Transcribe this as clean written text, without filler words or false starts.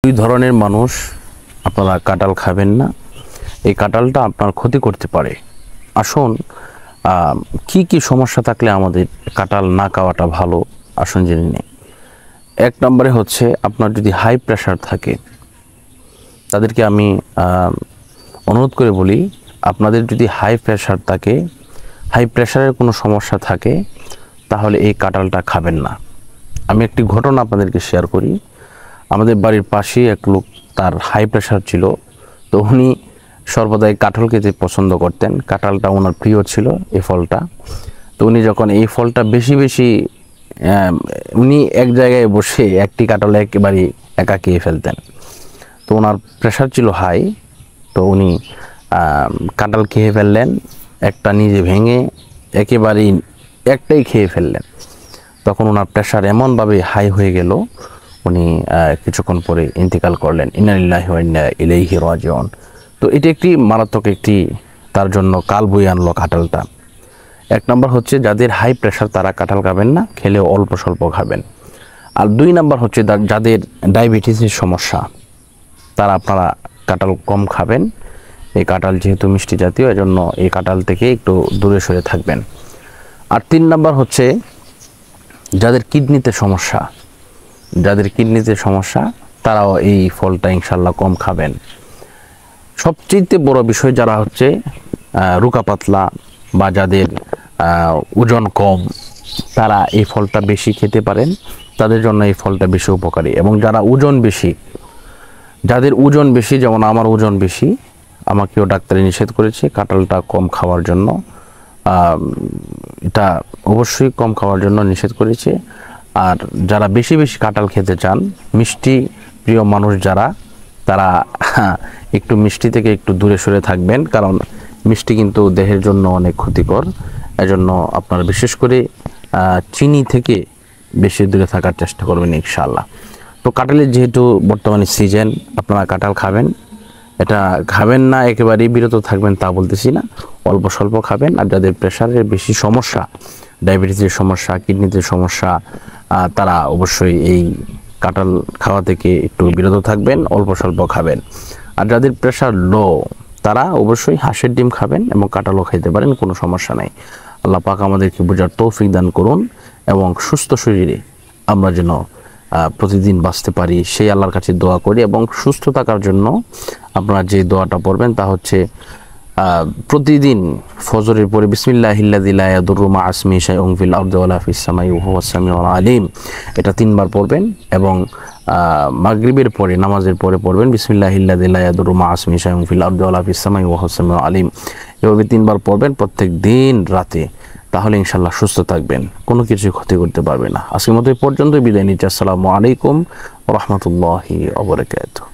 দুই ধরনের মানুষ আপনারা কাঁঠাল খাবেন না। এই কাঁঠালটা আপনার ক্ষতি করতে পারে। আসুন কি কি সমস্যা থাকলে আমাদের কাঁঠাল না খাওয়াটা ভালো, আসুন জেনে নিই। এক নম্বরে হচ্ছে আপনার যদি হাই প্রেশার থাকে, তাদেরকে আমি অনুরোধ করে বলি, আপনাদের যদি হাই প্রেশার থাকে, হাই প্রেশারের কোনো সমস্যা থাকে, তাহলে এই কাঁঠালটা খাবেন না। আমি একটি ঘটনা আপনাদেরকে শেয়ার করি। আমাদের বাড়ির পাশেই এক লোক, তার হাই প্রেশার ছিল, তো উনি সর্বদাই কাঁঠাল খেতে পছন্দ করতেন। কাঁঠালটা ওনার প্রিয় ছিল, এই ফলটা। তো উনি যখন এই ফলটা বেশি বেশি উনি এক জায়গায় বসে একটি কাঁঠাল একেবারে একা খেয়ে ফেলতেন। তো ওনার প্রেশার ছিল হাই, তো উনি কাঁঠাল খেয়ে ফেললেন, একটা নিজে ভেঙে একেবারেই একটাই খেয়ে ফেললেন। তখন ওনার প্রেশার এমনভাবে হাই হয়ে গেল, উনি কিছুক্ষণ পরে ইন্তেকাল করলেন। ইন্না লিল্লাহি ওয়া ইন্না ইলাইহি রাজিউন। তো এটি একটি মারাত্মক একটি তার জন্য কাল বই আনলো কাঁঠালটা। এক নম্বর হচ্ছে যাদের হাই প্রেশার তারা কাঁঠাল খাবেন না, খেলেও অল্প স্বল্প খাবেন। আর দুই নম্বর হচ্ছে যাদের ডায়াবেটিসের সমস্যা, তারা আপনারা কাঁঠাল কম খাবেন। এই কাঁঠাল যেহেতু মিষ্টি জাতীয়, এজন্য এই কাঁঠাল থেকে একটু দূরে সরে থাকবেন। আর তিন নম্বর হচ্ছে যাদের কিডনিতে সমস্যা, তারাও এই ফলটা ইনশাল্লাহ কম খাবেন। সবচেয়ে বড় বিষয় যারা হচ্ছে রোগা পাতলা বা যাদের ওজন কম, তারা এই ফলটা বেশি খেতে পারেন, তাদের জন্য এই ফলটা বেশি উপকারী। এবং যারা যাদের ওজন বেশি, যেমন আমার ওজন বেশি, আমাকেও ডাক্তারে নিষেধ করেছে কাঁঠালটা কম খাওয়ার জন্য। এটা অবশ্যই কম খাওয়ার জন্য নিষেধ করেছে। আর যারা বেশি বেশি কাঁঠাল খেতে চান, মিষ্টি প্রিয় মানুষ যারা, তারা একটু মিষ্টি থেকে একটু দূরে সরে থাকবেন, কারণ মিষ্টি কিন্তু দেহের জন্য অনেক ক্ষতিকর। এজন্য আপনারা বিশেষ করে চিনি থেকে বেশি দূরে থাকার চেষ্টা করবেন ইনশাআল্লাহ। তো কাঁঠালের যেহেতু বর্তমানে সিজন, আপনারা কাঁঠাল খাবেন। এটা খাবেন না একেবারেই বিরত থাকবেন তা বলতেছি না, অল্প স্বল্প খাবেন। আর যাদের প্রেশারের বেশি সমস্যা, ডায়াবেটিসের সমস্যা, কিডনিতে সমস্যা, তারা অবশ্যই এই কাঁঠাল খাওয়া থেকে একটু বিরত থাকবেন, অল্প স্বল্প খাবেন। আর যাদের প্রেশার লো, তারা অবশ্যই হাঁসের ডিম খাবেন এবং কাঁঠালও খাইতে পারেন, কোনো সমস্যা নাই। আল্লাহ পাক আমাদেরকে বোঝার তৌফিক দান করুন এবং সুস্থ শরীরে আমরা যেন প্রতিদিন বাঁচতে পারি, সেই আল্লাহর কাছে দোয়া করি। এবং সুস্থ থাকার জন্য আপনারা যে দোয়াটা পড়বেন তা হচ্ছে প্রতিদিন ফজরের পরে বিসমিল্লাহিল্লাযী লা ইয়াদুররু মা ইসমিহি শাইউন ফিল আরদি ওয়ালা ফিস সামাই ওয়া হুয়াস সামিউল আলিম, এটা 3 বার পড়বেন। এবং মাগরিবের পরে, নামাজের পরে পড়বেন বিসমিল্লাহিল্লাযী লা ইয়াদুররু মা ইসমিহি শাইউন ফিল আরদি ওয়ালা ফিস সামাই ওয়া হুয়াস সামিউল আলিম। এভাবে 3 বার পড়বেন প্রত্যেক দিন রাতে, তাহলে ইনশাআল্লাহ সুস্থ থাকবেন, কোনো কিছু ক্ষতি করতে পারবে না। আজকের মতো এই পর্যন্ত বিদায় নিচ্ছি। আসসালামু আলাইকুম ওয়া রাহমাতুল্লাহি ওয়া বারাকাতুহু।